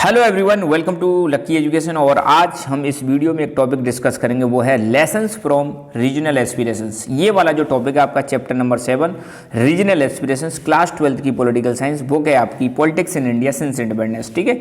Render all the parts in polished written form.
Hello everyone, welcome to Lucky Education. और आज हम इस वीडियो में एक टॉपिक डिस्कस करेंगे, वो है लेसन्स फ्रॉम रीजनल एस्पिरेशंस। ये वाला जो टॉपिक है आपका chapter number 7 regional aspirations, class 12 की पॉलिटिकल साइंस बुक है आपकी, politics in India since independence. ठीक है,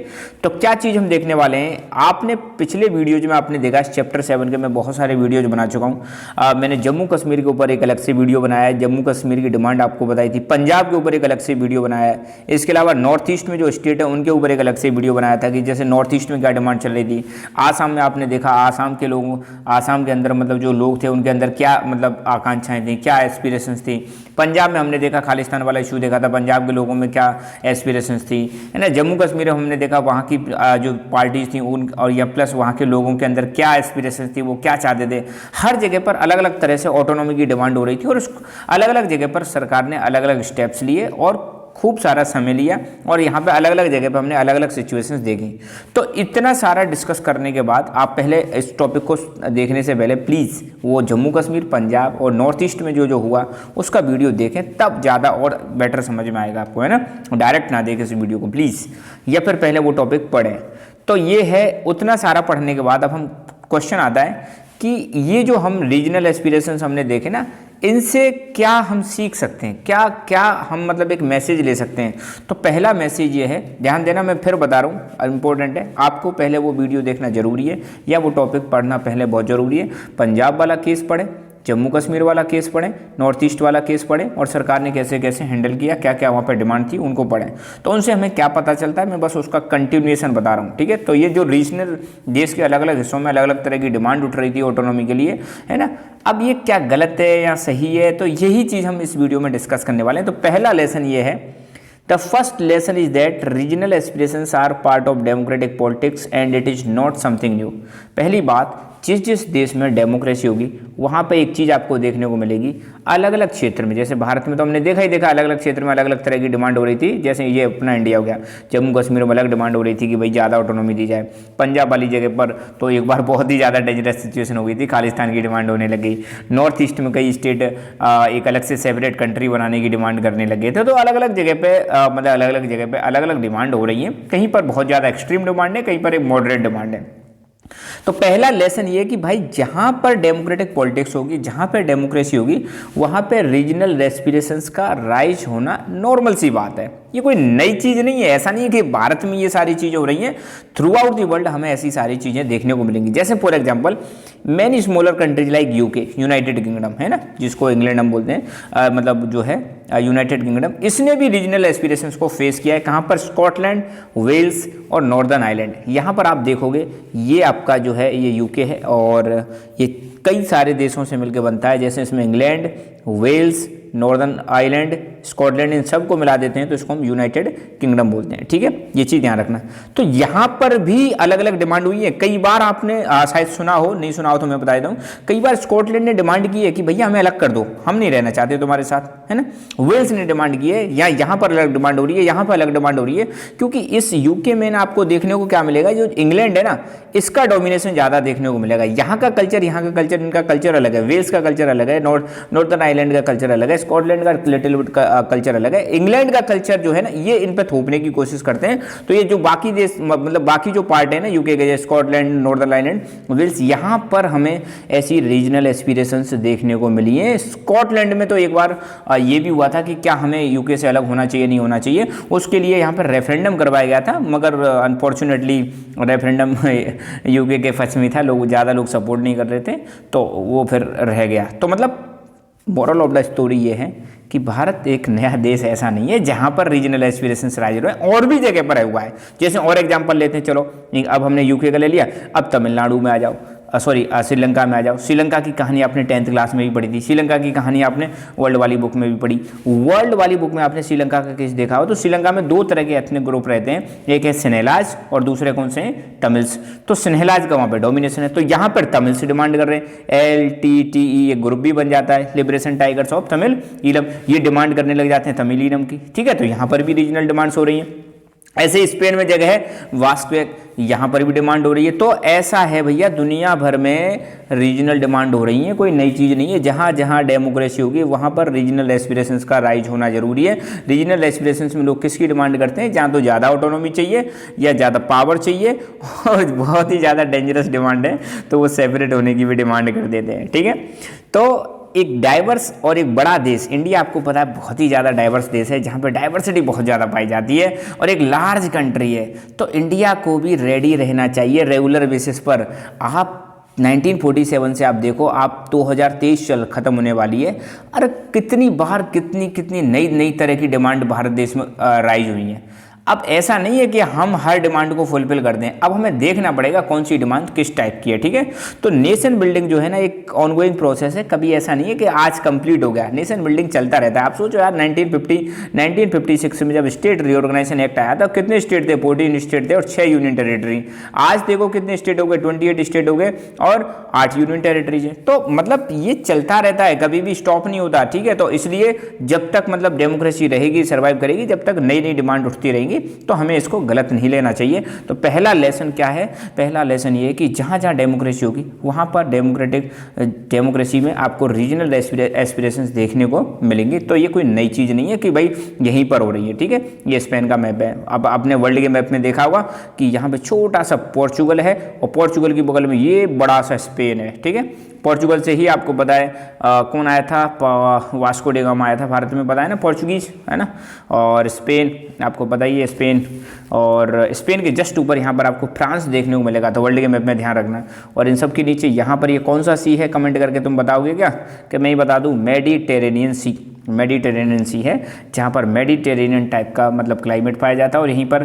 तो क्या चीज़ हम देखने वाले हैं, आपने पिछले वीडियोज में आपने देखा चैप्टर 7 के मैं बहुत सारे वीडियोज बना चुका हूँ। मैंने जम्मू कश्मीर के ऊपर एक अलग से वीडियो बनाया है, जम्मू कश्मीर की डिमांड आपको बताई थी, पंजाब के ऊपर एक अलग से वीडियो बनाया है, इसके अलावा नॉर्थ ईस्ट में जो स्टेट है उनके ऊपर एक अलग से वीडियो बनाया था कि जैसे नॉर्थ ईस्ट में क्या डिमांड चल रही थी। आसाम में आपने देखा, आसाम के लोगों, आसाम के अंदर मतलब जो लोग थे उनके अंदर क्या मतलब आकांक्षाएं थी, क्या एस्पिरेशंस थी। पंजाब में हमने देखा खालिस्तान वाला इशू देखा था, पंजाब के लोगों में क्या एस्पिरेशंस थी, है ना। जम्मू कश्मीर में हमने देखा वहाँ की जो पार्टीज थी उन और या प्लस वहाँ के लोगों के अंदर क्या एस्पिरेशंस थी, वो क्या चाहते थे। हर जगह पर अलग अलग तरह से ऑटोनॉमी की डिमांड हो रही थी और उस अलग अलग जगह पर सरकार ने अलग अलग स्टेप्स लिए और खूब सारा समय लिया और यहाँ पे अलग अलग जगह पे हमने अलग अलग सिचुएशंस देखी। तो इतना सारा डिस्कस करने के बाद आप पहले इस टॉपिक को देखने से पहले प्लीज़ वो जम्मू कश्मीर, पंजाब और नॉर्थ ईस्ट में जो जो हुआ उसका वीडियो देखें, तब ज़्यादा और बेटर समझ में आएगा आपको, है ना। डायरेक्ट ना देखें इस वीडियो को प्लीज़, या फिर पहले वो टॉपिक पढ़ें। तो ये है, उतना सारा पढ़ने के बाद अब हम क्वेश्चन आता है कि ये जो हम रीजनल एस्पिरेशंस हमने देखे ना, इनसे क्या हम सीख सकते हैं, क्या क्या हम मतलब एक मैसेज ले सकते हैं। तो पहला मैसेज ये है, ध्यान देना, मैं फिर बता रहा हूँ, इंपॉर्टेंट है, आपको पहले वो वीडियो देखना जरूरी है या वो टॉपिक पढ़ना पहले बहुत ज़रूरी है। पंजाब वाला केस पढ़ें, जम्मू कश्मीर वाला केस पढ़ें, नॉर्थ ईस्ट वाला केस पढ़ें और सरकार ने कैसे कैसे हैंडल किया, क्या क्या वहाँ पर डिमांड थी उनको पढ़ें। तो उनसे हमें क्या पता चलता है, मैं बस उसका कंटिन्यूएशन बता रहा हूँ। ठीक है, तो ये जो रीजनल देश के अलग अलग हिस्सों में अलग अलग तरह की डिमांड उठ रही थी ऑटोनॉमी के लिए, है ना, अब ये क्या गलत है या सही है, तो यही चीज़ हम इस वीडियो में डिस्कस करने वाले हैं। तो पहला लेसन ये है, the first lesson is that regional aspirations are part of democratic politics and it is not something new. पहली बात, जिस जिस देश में डेमोक्रेसी होगी वहाँ पे एक चीज़ आपको देखने को मिलेगी, अलग अलग क्षेत्र में, जैसे भारत में तो हमने देखा ही देखा, अलग अलग क्षेत्र में अलग अलग तरह की डिमांड हो रही थी। जैसे ये अपना इंडिया हो गया, जम्मू कश्मीर में अलग डिमांड हो रही थी कि भाई ज़्यादा ऑटोनॉमी दी जाए। पंजाब वाली जगह पर तो एक बार बहुत ही ज़्यादा डेंजरस सिचुएशन हो गई थी, खालिस्तान की डिमांड होने लग गई। नॉर्थ ईस्ट में कई स्टेट एक अलग से सेपरेट कंट्री बनाने की डिमांड करने लग गए थे। तो अलग अलग जगह पे मतलब अलग अलग जगह पे अलग अलग डिमांड हो रही है, कहीं पर बहुत ज़्यादा एक्सट्रीम डिमांड है, कहीं पर एक मॉडरेट डिमांड है। तो पहला लेसन ये कि भाई जहां पर डेमोक्रेटिक पॉलिटिक्स होगी, जहां पर डेमोक्रेसी होगी, वहां पे रीजनल एस्पिरेशंस का राइज होना नॉर्मल सी बात है। ये कोई नई चीज़ नहीं है, ऐसा नहीं है कि भारत में ये सारी चीज़ें हो रही हैं, थ्रू आउट दी वर्ल्ड हमें ऐसी सारी चीज़ें देखने को मिलेंगी। जैसे for example many smaller countries like UK, United kingdom, है ना, जिसको इंग्लैंड हम बोलते हैं, मतलब जो है यूनाइटेड किंगडम, इसने भी रीजनल एस्पिरेशंस को फेस किया है। कहाँ पर? स्कॉटलैंड, वेल्स और नॉर्दर्न आइलैंड। यहाँ पर आप देखोगे ये आपका जो है ये यूके है और ये कई सारे देशों से मिलकर बनता है, जैसे इसमें England, Wales, northern island, Scotland, इन सबको मिला देते हैं तो इसको हम यूनाइटेड किंगडम बोलते हैं। ठीक है, ये चीज़ ध्यान रखना। तो यहाँ पर भी अलग अलग डिमांड हुई है। कई बार आपने शायद सुना हो, नहीं सुना हो तो मैं बता देता हूँ, कई बार स्कॉटलैंड ने डिमांड की है कि भैया हमें अलग कर दो, हम नहीं रहना चाहते तुम्हारे साथ, है ना। वेल्स ने डिमांड की है, या यहाँ पर अलग डिमांड हो रही है, यहाँ पर अलग डिमांड हो रही है, क्योंकि इस यूके में ना आपको देखने को क्या मिलेगा, जो इंग्लैंड है ना, इसका डोमिनेशन ज़्यादा देखने को मिलेगा। यहाँ का कल्चर, इनका कल्चर अलग है, वेल्स का कल्चर अलग है, नॉर्दर्न आइलैंड का कल्चर अलग है, स्कॉटलैंड का लिटिल बिट का कल्चर अलग है, इंग्लैंड का कल्चर जो है ना, ये इन पे थोपने की कोशिश करते हैं। तो ये जो बाकी देश मतलब बाकी जो पार्ट है ना यूके के, जैसे स्कॉटलैंड, नॉर्दर्न आइलैंड, वेल्स, यहाँ पर हमें ऐसी रीजनल एस्पिरेशंस देखने को मिली है। स्कॉटलैंड में तो एक बार ये भी हुआ था कि क्या हमें यूके से अलग होना चाहिए, नहीं होना चाहिए, उसके लिए यहाँ पर रेफरेंडम करवाया गया था, मगर अनफॉर्चुनेटली रेफरेंडम यूके के पक्ष में था, ज़्यादा लोग सपोर्ट नहीं कर रहे थे, तो वो फिर रह गया। तो मतलब मोरल ऑफ द स्टोरी ये है कि भारत एक नया देश ऐसा नहीं है जहां पर रीजनल एस्पिरेशंस राइज हो रहे हैं, और भी जगह पर हुआ है। जैसे और एग्जांपल लेते हैं, चलो अब हमने यूके का ले लिया, अब तमिलनाडु में आ जाओ, श्रीलंका में आ जाओ। श्रीलंका की कहानी आपने 10th क्लास में भी पढ़ी थी, श्रीलंका की कहानी आपने वर्ल्ड वाली बुक में भी पढ़ी। वर्ल्ड वाली बुक में आपने श्रीलंका का केस देखा हो, तो श्रीलंका में दो तरह के एथनिक ग्रुप रहते हैं, एक है सिन्हेलाज और दूसरे कौन से हैं? तमिल्स। तो सिन्हेलाज का वहाँ पर डोमिनेशन है, तो यहाँ पर तमिल से डिमांड कर रहे हैं, LTTE एक ग्रुप भी बन जाता है, liberation tigers of Tamil Eelam, ये डिमांड करने लग जाते हैं तमिल ईलम की। ठीक है, तो यहाँ पर भी रीजनल डिमांड्स हो रही हैं। ऐसे स्पेन में जगह है वास्को, यहाँ पर भी डिमांड हो रही है। तो ऐसा है भैया, दुनिया भर में रीजनल डिमांड हो रही है, कोई नई चीज़ नहीं है। जहाँ जहाँ डेमोक्रेसी होगी वहाँ पर रीजनल एस्पिरेशंस का राइज होना जरूरी है। रीजनल एस्पिरेशंस में लोग किसकी डिमांड करते हैं? जहाँ तो ज़्यादा ऑटोनॉमी चाहिए या ज़्यादा पावर चाहिए और बहुत ही ज़्यादा डेंजरस डिमांड है तो वो सेपरेट होने की भी डिमांड कर देते हैं। ठीक है, तो एक डाइवर्स और एक बड़ा देश इंडिया, आपको पता है बहुत ही ज़्यादा डाइवर्स देश है, जहाँ पे डाइवर्सिटी बहुत ज़्यादा पाई जाती है और एक लार्ज कंट्री है। तो इंडिया को भी रेडी रहना चाहिए रेगुलर बेसिस पर। आप 1947 से आप देखो, आप 2023 चल ख़त्म होने वाली है, अरे कितनी बार कितनी नई नई तरह की डिमांड भारत देश में राइज हुई है। अब ऐसा नहीं है कि हम हर डिमांड को फुलफिल कर दें, अब हमें देखना पड़ेगा कौन सी डिमांड किस टाइप की है। ठीक है, तो नेशन बिल्डिंग जो है ना एक ऑनगोइंग प्रोसेस है, कभी ऐसा नहीं है कि आज कंप्लीट हो गया। नेशन बिल्डिंग चलता रहता है। आप सोचो यार 1956 में जब स्टेट रिऑर्गेनाइजेशन एक्ट आया था, कितने स्टेट थे? 14 स्टेट थे और 6 यूनियन टेरिटरी। आज देखो कितने स्टेट हो गए? 28 स्टेट हो गए और 8 यूनियन टेरिटरीज है। तो मतलब ये चलता रहता है, कभी भी स्टॉप नहीं होता। ठीक है, तो इसलिए जब तक मतलब डेमोक्रेसी रहेगी, सर्वाइव करेगी, जब तक नई नई डिमांड उठती रहेंगी, तो हमें इसको गलत नहीं लेना चाहिए। तो पहला लेसन क्या है? पहला लेसन ये है कि जहाँ जहाँ डेमोक्रेसी होगी वहाँ पर डेमोक्रेसी में आपको रीजनल एस्पिरेशंस देखने को मिलेंगी। तो ये कोई नई चीज़ नहीं है कि भाई यहीं पर हो रही है। ठीक है, ये स्पेन का मैप है। अब आपने वर्ल्ड के मैप में देखा होगा कि यहाँ पे छोटा सा पोर्चुगल है और पोर्चुगल की बगल में ये बड़ा सा स्पेन है। ठीक है, पोर्चुगल से ही आपको पता है कौन आया था? वास्को डे गामा आया था भारत में, पता है ना, पोर्चुगीज है ना। और स्पेन आपको पता ही है, स्पेन, और स्पेन के जस्ट ऊपर यहाँ पर आपको फ्रांस देखने को मिलेगा। तो वर्ल्ड के मैप में ध्यान रखना। और इन सब के नीचे यहाँ पर ये कौन सा सी है? कमेंट करके तुम बताओगे क्या? कि मैं ही बता दूँ, मेडिटेरेनियन सी। मेडिटेरेनियन सी है, जहाँ पर मेडिटेरेनियन टाइप का मतलब क्लाइमेट पाया जाता है। और यहीं पर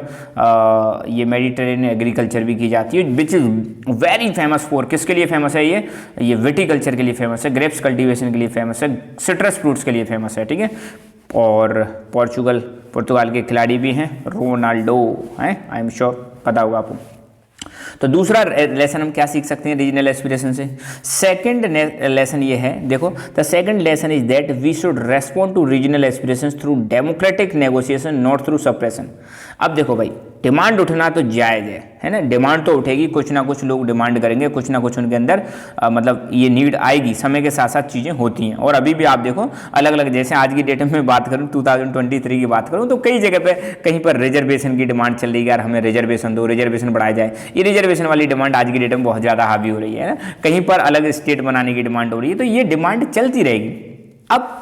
ये मेडिटेरेनियन एग्रीकल्चर भी की जाती है, which is very famous for, किसके लिए फेमस है? ये विटीकल्चर के लिए फेमस है, ग्रेप्स कल्टीवेशन के लिए फेमस है, सिट्रस फ्रूट्स के लिए फेमस है। ठीक है, और पुर्तगाल के खिलाड़ी भी हैं, रोनाल्डो हैं, आई एम श्योर पता होगा आपको। तो दूसरा लेसन हम क्या सीख सकते हैं रीजनल एस्पिरेशन से? सेकंड लेसन ये है, देखो, the second lesson is that we should respond to regional aspirations through democratic negotiation, not through suppression. अब देखो भाई, डिमांड उठना तो जायज़ है ना, डिमांड तो उठेगी, कुछ ना कुछ लोग डिमांड करेंगे, कुछ ना कुछ उनके अंदर मतलब ये नीड आएगी, समय के साथ साथ चीज़ें होती हैं। और अभी भी आप देखो अलग अलग, जैसे आज की डेट में बात करूँ 2023 की बात करूँ, तो कई जगह पे कहीं पर रिजर्वेशन की डिमांड चल रही है, यार हमें रिजर्वेशन दो, रिजर्वेशन बढ़ाया जाए। ये रिजर्वेशन वाली डिमांड आज की डेट में बहुत ज़्यादा हावी हो रही है ना। कहीं पर अलग स्टेट बनाने की डिमांड हो रही है, तो ये डिमांड चलती रहेगी। अब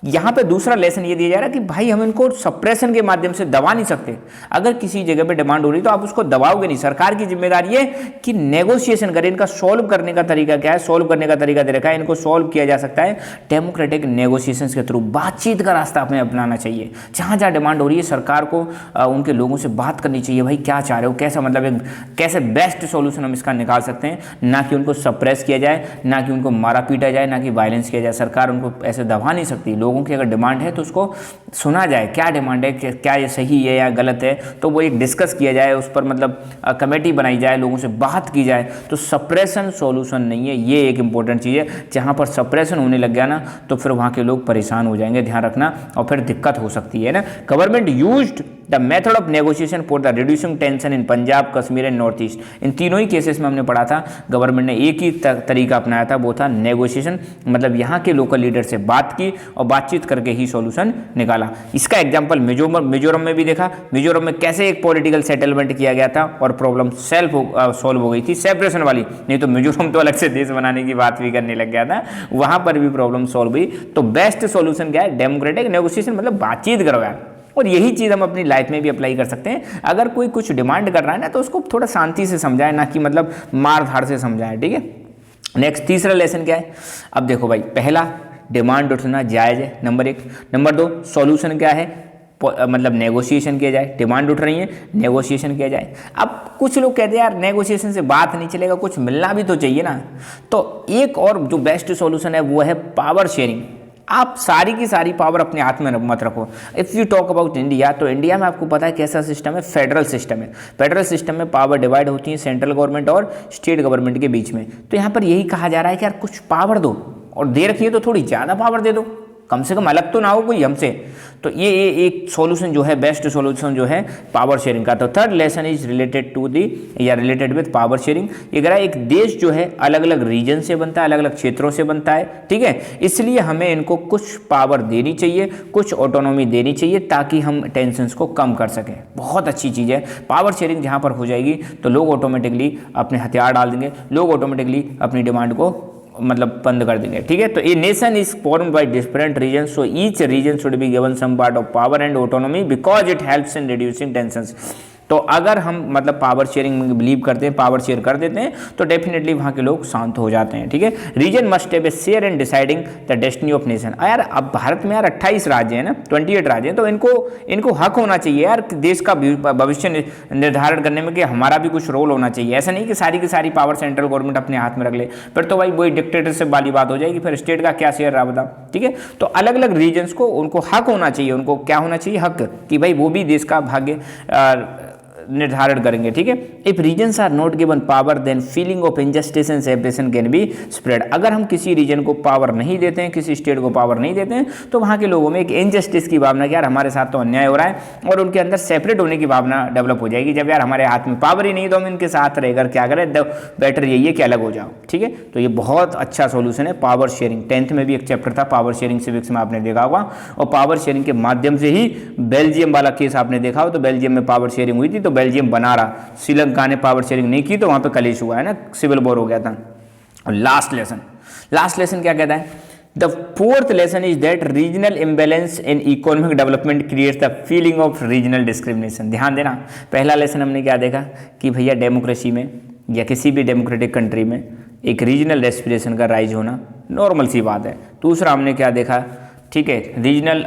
यहाँ पे दूसरा लेसन ये दिया जा रहा है कि भाई हम इनको सप्रेशन के माध्यम से दबा नहीं सकते। अगर किसी जगह पे डिमांड हो रही तो आप उसको दबाओगे नहीं। सरकार की जिम्मेदारी है कि नेगोशिएशन करें। इनका सॉल्व करने का तरीका क्या है? सॉल्व करने का तरीका दे रखा है, इनको सॉल्व किया जा सकता है डेमोक्रेटिक नेगोशिएशन के थ्रू। बातचीत का रास्ता अपने अपनाना चाहिए। जहाँ जहाँ डिमांड हो रही है सरकार को उनके लोगों से बात करनी चाहिए, भाई क्या चाह रहे हो, कैसा मतलब कैसे बेस्ट सोल्यूशन हम इसका निकाल सकते हैं। ना कि उनको सप्रेस किया जाए, ना कि उनको मारा पीटा जाए, ना कि वायलेंस किया जाए। सरकार उनको ऐसे दबा नहीं सकती। लोगों की अगर डिमांड है तो उसको सुना जाए, क्या डिमांड है, क्या ये सही है या गलत है, तो वो एक डिस्कस किया जाए, उस पर मतलब कमेटी बनाई जाए, लोगों से बात की जाए। तो सप्रेशन सॉल्यूशन नहीं है, ये एक इंपॉर्टेंट चीज़ है। जहाँ पर सप्रेशन होने लग गया ना तो फिर वहाँ के लोग परेशान हो जाएंगे, ध्यान रखना, और फिर दिक्कत हो सकती है ना। Government used the method of negotiation for the reducing tension in Punjab, Kashmir and north east. इन तीनों ही केसेस में हमने पढ़ा था गवर्नमेंट ने एक ही तरीका अपनाया था, वो था नेगोशिएशन। मतलब यहाँ के लोकल लीडर से बात की और बातचीत करके ही सॉल्यूशन निकाला। इसका एग्जांपल मिजोरम में भी देखा। मिजोरम में कैसे एक पॉलिटिकल सेटलमेंट किया गया था और प्रॉब्लम सॉल्व हो गई थी, सेपरेशन वाली। नहीं तो मिजोरम तो अलग से देश बनाने की बात भी करने लग गया था, वहाँ पर भी प्रॉब्लम सॉल्व हुई। तो बेस्ट सॉल्यूशन क्या है? डेमोक्रेटिक नेगोशिएशन, मतलब बातचीत करो यार। और यही चीज़ हम अपनी लाइफ में भी अप्लाई कर सकते हैं। अगर कोई कुछ डिमांड कर रहा है ना तो उसको थोड़ा शांति से समझाएं, ना कि मतलब मार धाड़ से समझाएं। ठीक है, नेक्स्ट तीसरा लेसन क्या है? अब देखो भाई, पहला डिमांड उठना जायज़ है, नंबर 1। नंबर 2 सॉल्यूशन क्या है? मतलब नेगोशिएशन किया जाए। डिमांड उठ रही है, नेगोशिएशन किया जाए। अब कुछ लोग कहते हैं यार नेगोशिएशन से बात नहीं चलेगा, कुछ मिलना भी तो चाहिए ना। तो एक और जो बेस्ट सॉल्यूशन है वो है पावर शेयरिंग। आप सारी की सारी पावर अपने हाथ में मत रखो। If you talk about India, तो इंडिया में आपको पता है कैसा सिस्टम है? फेडरल सिस्टम है। फेडरल सिस्टम में पावर डिवाइड होती है सेंट्रल गवर्नमेंट और स्टेट गवर्नमेंट के बीच में। तो यहाँ पर यही कहा जा रहा है कि यार कुछ पावर दो, और दे रखी है तो थोड़ी ज़्यादा पावर दे दो, कम से कम अलग तो ना हो कोई हमसे। तो ये एक सॉल्यूशन जो है, बेस्ट सॉल्यूशन जो है पावर शेयरिंग का। तो third lesson is related to the या रिलेटेड विद पावर शेयरिंग। एक देश जो है अलग अलग रीजन से बनता है, अलग अलग क्षेत्रों से बनता है, ठीक है, इसलिए हमें इनको कुछ पावर देनी चाहिए, कुछ ऑटोनॉमी देनी चाहिए ताकि हम टेंशन्स को कम कर सकें। बहुत अच्छी चीज़ है। पावर शेयरिंग जहाँ पर हो जाएगी तो लोग ऑटोमेटिकली अपने हथियार डाल देंगे, लोग ऑटोमेटिकली अपनी डिमांड को मतलब बंद कर देंगे, ठीक है। तो a nation is formed by different region, so each region should be given some part of power and autonomy because it helps in reducing tensions. तो अगर हम मतलब पावर शेयरिंग में बिलीव करते हैं, पावर शेयर कर देते हैं, तो डेफिनेटली वहाँ के लोग शांत हो जाते हैं, ठीक है। Region must have a share in deciding the destiny of nation. यार अब भारत में यार 28 राज्य हैं ना, 28 राज्य हैं, तो इनको हक होना चाहिए यार देश का भविष्य निर्धारण करने में, कि हमारा भी कुछ रोल होना चाहिए। ऐसा नहीं कि सारी की सारी पावर सेंट्रल गवर्नमेंट अपने हाथ में रख ले, फिर तो भाई वही डिक्टेटरशिप वाली बात हो जाएगी, फिर स्टेट का क्या शेयर रहा बता, ठीक है। तो अलग अलग रीजन्स को उनको हक होना चाहिए, उनको क्या होना चाहिए, हक, कि भाई वो भी देश का भाग्य निर्धारण करेंगे, ठीक है। If regions are not given power then feeling of injustice and separation can be spread. अगर हम किसी रीजन को पावर नहीं देते हैं, किसी स्टेट को पावर नहीं देते हैं, तो वहाँ के लोगों में एक इनजस्टिस की भावना, कि यार हमारे साथ तो अन्याय हो रहा है, और उनके अंदर सेपरेट होने की भावना डेवलप हो जाएगी। जब यार हमारे हाथ में पावर ही नहीं तो हम इनके साथ रहकर क्या करें, बेटर यही है कि अलग हो जाओ, ठीक है। तो ये बहुत अच्छा सोल्यूशन है पावर शेयरिंग। 10th में भी एक चैप्टर था पावर शेयरिंग, सिविक्स में आपने देखा होगा, और पावर शेयरिंग के माध्यम से ही बेल्जियम वाला केस आपने देखा हो, तो बेल्जियम में पावर शेयरिंग हुई थी, तो बेल्जियम बना रहा, श्रीलंका ने पावर शेयरिंग नहीं की तो वहां पे कलेश हुआ है ना, सिविल वॉर हो गया था। और लास्ट लेसन क्या कहता है, the fourth lesson is that regional imbalance in economic development creates the feeling of regional discrimination. ध्यान देना, पहला लेसन हमने क्या देखा कि भैया डेमोक्रेसी में या किसी भी डेमोक्रेटिक कंट्री में एक रीजनल एस्पिरेशन का राइज होना नॉर्मल सी बात है। दूसरा हमने क्या देखा, ठीक है, रीजनल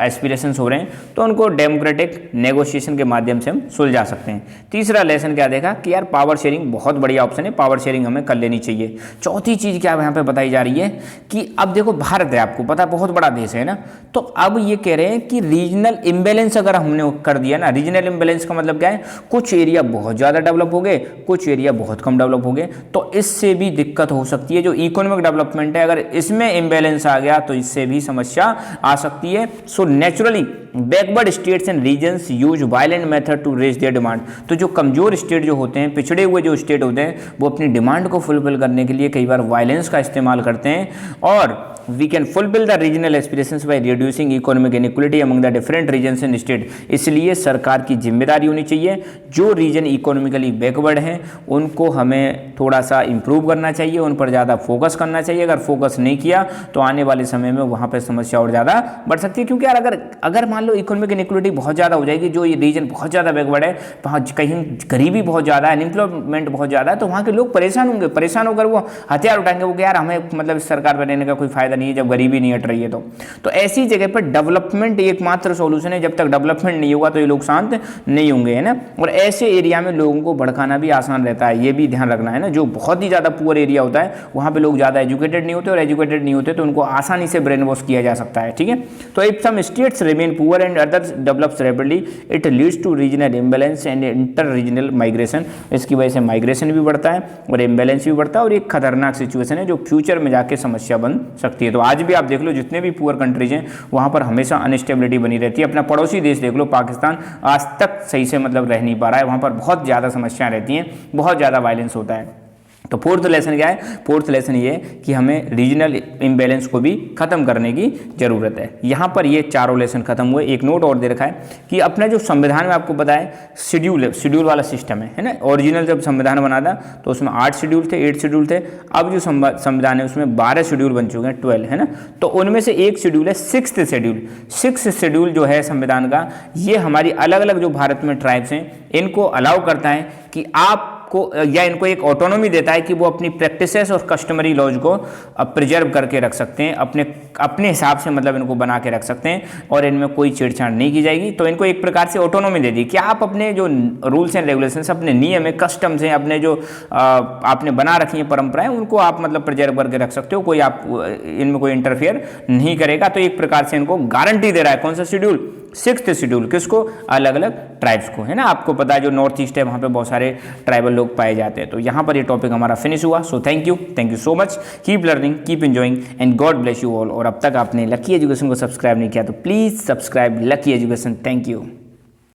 एस्पिरेशंस हो रहे हैं तो उनको डेमोक्रेटिक नेगोशिएशन के माध्यम से हम सुलझा सकते हैं। तीसरा लेसन क्या देखा कि यार पावर शेयरिंग बहुत बढ़िया ऑप्शन है, पावर शेयरिंग हमें कर लेनी चाहिए। चौथी चीज़ क्या यहाँ पे बताई जा रही है कि अब देखो भारत है, आपको पता है बहुत बड़ा देश है ना, तो अब ये कह रहे हैं कि रीजनल इम्बैलेंस अगर हमने कर दिया ना, रीजनल इम्बैलेंस का मतलब क्या है, कुछ एरिया बहुत ज़्यादा डेवलप हो गए, कुछ एरिया बहुत कम डेवलप हो गए, तो इससे भी दिक्कत हो सकती है। जो इकोनॉमिक डेवलपमेंट है अगर इसमें इम्बैलेंस आ गया तो इससे भी समस्या आ सकती है। So naturally backward states and regions use violent method to raise their demand. तो जो कमजोर स्टेट जो होते हैं, पिछड़े हुए जो स्टेट होते हैं, वो अपनी डिमांड को फुलफिल करने के लिए कई बार वायलेंस का इस्तेमाल करते हैं। और we can fulfil the regional aspirations by reducing economic inequality among the different regions and state. इसलिए सरकार की जिम्मेदारी होनी चाहिए, जो रीजन इकोनॉमिकली बैकवर्ड हैं उनको हमें थोड़ा सा इंप्रूव करना चाहिए, उन पर ज़्यादा फोकस करना चाहिए। अगर फोकस नहीं किया तो आने वाले समय में वहाँ पर समस्या और ज़्यादा बढ़ सकती है। क्योंकि यार अगर मान लो इकोनॉमिक इनइक्वालिटी बहुत ज़्यादा हो जाएगी, जो ये रीजन बहुत ज़्यादा बैकवर्ड है, वहाँ कहीं गरीबी बहुत ज़्यादा है, अनएम्प्लॉयमेंट बहुत ज़्यादा है, तो वहाँ के लोग परेशान होंगे। परेशान होकर वो हथियार उठाएंगे, वो यार हमें मतलब इस सरकार पर रहने का कोई फायदा नहीं है जब गरीबी नहीं हट रही है। तो ऐसी जगह पर डेवलपमेंट एकमात्र सॉल्यूशन है। जब तक डेवलपमेंट नहीं होगा तो ये लोग शांत नहीं होंगे, है ना। और ऐसे एरिया में लोगों को भड़काना भी आसान रहता है, ये भी ध्यान रखना है ना। जो बहुत ही ज़्यादा पुअर एरिया होता है वहाँ पे लोग ज़्यादा एजुकेटेड नहीं होते, और एजुकेटेड नहीं होते तो उनको आसानी से ब्रेन वॉश किया जा सकता है, ठीक है। तो if some states remain poor and others develops rapidly it leads to regional imbalance and inter regional migration. इसकी वजह से माइग्रेशन भी बढ़ता है और इम्बैलेंस भी बढ़ता है, और एक खतरनाक सिचुएशन है जो फ्यूचर में जाके समस्या बन सकती है। तो आज भी आप देख लो जितने भी पुअर कंट्रीज हैं वहाँ पर हमेशा अनस्टेबिलिटी बनी रहती है। अपना पड़ोसी देश देख लो पाकिस्तान, आज तक सही से मतलब रह नहीं पा रहा है, वहाँ पर बहुत ज़्यादा समस्याएं रहती हैं, बहुत ज़्यादा वायलेंस होता है। तो फोर्थ लेसन क्या है, फोर्थ लेसन ये कि हमें रीजनल इम्बैलेंस को भी खत्म करने की जरूरत है। यहाँ पर ये चारों लेसन खत्म हुए। एक नोट और दे रखा है कि अपना जो संविधान में आपको पता है शेड्यूल वाला सिस्टम है ना। ओरिजिनल जब संविधान बना था तो उसमें 8 शेड्यूल थे, 8 शेड्यूल थे। अब जो संविधान है उसमें 12 शेड्यूल बन चुके हैं, 12 है ना। तो उनमें से एक शेड्यूल है 6th शेड्यूल। 6th शेड्यूल जो है संविधान का, ये हमारी अलग अलग जो भारत में ट्राइब्स हैं इनको अलाउ करता है कि आप को या इनको एक ऑटोनॉमी देता है कि वो अपनी प्रैक्टिसेस और कस्टमरी लॉज को प्रिजर्व करके रख सकते हैं, अपने हिसाब से मतलब इनको बना के रख सकते हैं, और इनमें कोई छेड़छाड़ नहीं की जाएगी। तो इनको एक प्रकार से ऑटोनॉमी दे दी कि आप अपने जो रूल्स एंड रेगुलेशंस, अपने नियम है, कस्टम्स हैं, अपने जो आपने बना रखी हैं परंपराएं, उनको आप मतलब प्रिजर्व करके रख सकते हो, कोई आप इनमें कोई इंटरफेयर नहीं करेगा। तो एक प्रकार से इनको गारंटी दे रहा है कौन सा शेड्यूल, सिक्स्थ शेड्यूल किसको, अलग अलग ट्राइब्स को, है ना। आपको पता है जो नॉर्थ ईस्ट है वहाँ पे बहुत सारे ट्राइबल लोग पाए जाते हैं। तो यहाँ पर ये टॉपिक हमारा फिनिश हुआ। So thank you so much, keep learning, keep enjoying and God bless you all. और अब तक आपने लकी एजुकेशन को सब्सक्राइब नहीं किया तो please subscribe lucky education. Thank you.